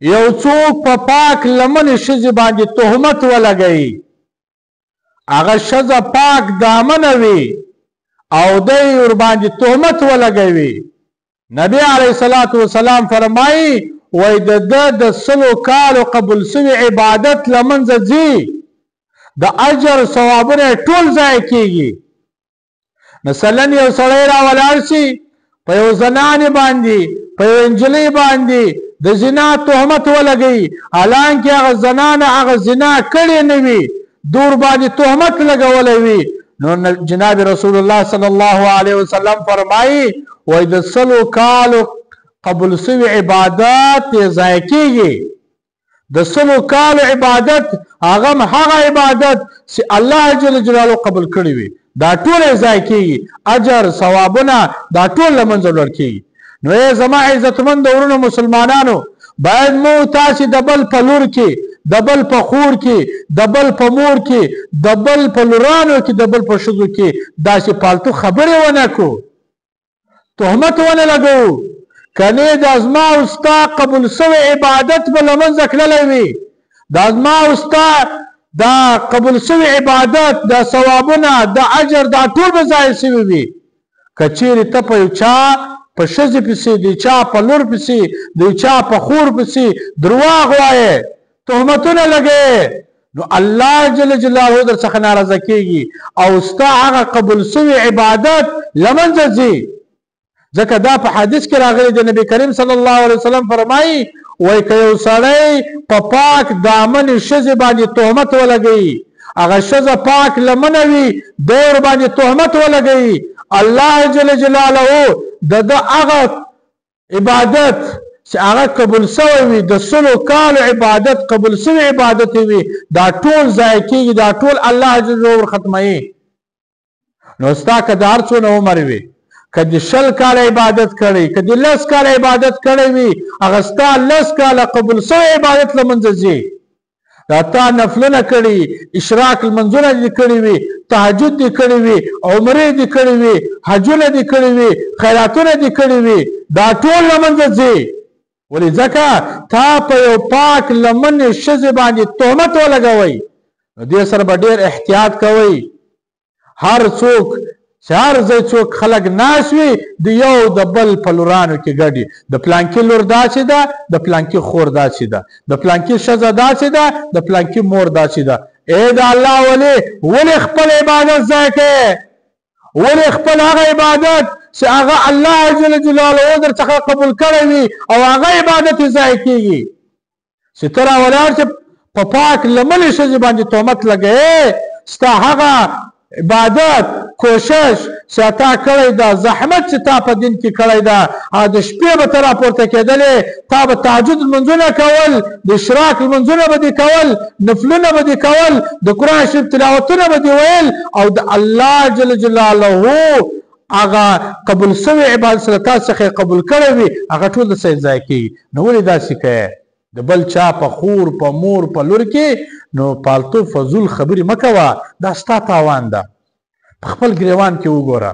یو څوک په پاک لمنې ښځې باندې تهمت ولګوي، هغه ښځه پاک دامنه وي او دی ورباندې تهمت ولګوي، نبی علیه الصلاة والسلام فرمایي وایي د ده د 100 کالو قبول سوي عبادت له منځه ځي، د اجر ثوابونه یې ټول ضایع کېږي. مثلا یو سړی راولاړ شي په یو زنانې باندې، په یو نجلۍ باندې د زنا تهمت ولګوي، حالانکې هغه زنانه هغه زنا کړې نه وي، دور باندې تهمت لګولی وي، نو جناب رسول الله صلی الله علیه وسلم فرمایي وایي د 100 کالو قبول سوي عبادت یې ضایع کېږي. د 100 کالو عبادت هغه هم هغه عبادت چې الله جل جلاله قبول کړی وي، دا ټول یې ضایع کېږي، اجر ثوابونه دا ټول له منځه ولاړ کېږي. نو ای زما عزتمند ورونو مسلمانانو، باید مو تاسې د بل په لور کې، د بل په خور کې، د بل په مور کې، د بل په لورانو کې، د بل په ښځو کې داسې پالتو خبرې ونه کړو، تهمت ونه لګوو، کنې دا زما او ستا قبول سوی عبادت به له منځه تللی وي، دا زما او ستا دا قبول سوی عبادت، دا ثوابونه، دا اجر، دا ټول به ضایع سوي وي. که چیرې ته په یو چا په ښځې پسې، د چا په لور پسې، د چا په خور پسې درواغ وایې، تهمتونه لګوې، نو الله جل جلاله در څخه ناراضه کېږي او ستا هغه قبول سوی عبادت له منځه ځي. ځکه دا په حدیث کې راغلی دی، نبی کریم صلی الله علیه وسلم فرمایي وایي که یو سړی په پاک دامنې ښځې باندې تهمت ولګوي، هغه ښځه پاک لمنه وي، دی ورباندې تهمت ولګوي، الله جل جلاله د ده هغه عبادت چې هغه قبول سوی وي، د 100 کالو عبادت قبول سوی عبادت وي، دا ټول ضایع کېږي، دا ټول الله جل جلاله ورختموي. نو ستا که د هر څونه عمر وي، که د 20 کاله عبادت کړی، که د 10 کاله عبادت کړی وي، هغه ستا 10 کاله قبول سوی عبادت له منځه ځي. دا تا نفلونه کړي، اشراق لمنځونه دې کړي وي، تهجد دې کړي وي، عمرې دې کړي وي، حجونه دې کړي وي، خیراتونه دې کړي وي، دا ټول له منځه ځي. ولې؟ ځکه تا په یو پاک لمنې ښځې باندې تهمت ولګوئ. نو دې سره به ډېر احتیاط کوئ. هر څوک چې هر ځای څوک خلک ناست وي، د یو د بل په لورانو کې ګډي، د پلانکي لور داسې ده، د پلانکي خور داسې ده، د پلانکي ښځه داسې ده، د پلانکي مور داسې ده. ای د الله ولې خپل عبادت ضایع کوې؟ ولې خپل هغه عبادت چې هغه الله جل جلاله در څخه قبول کړی وي او هغه عبادت یې ضایع کېږي؟ چې ته راولاړ چې په پاک لمنې ښځې باندې تهمت لګوې، ستا هغه عبادت، کوشش چې تا کړی ده، زحمت چې تا په دین کې کړی ده، د شپې به ته راپورته کېدلې، تا به تهجد لمونځونه کول، د اشراق لمونځونه به دې کول، نفلونه به دې کول، د قرآن شریف تلاوتونه به دې ویل، او د الله جل جلاله هغه قبول سوی عبادت سره تا څخه قبول کړی وي، هغه ټول د څه ضایع کېږي. نو ولې داسې کوې؟ د بل چا په خور، په مور، په لور کې نو پالتو فضول خبرې مه کوه، دا ستا تاوان ده. په خپل ګریوان کې وګوره،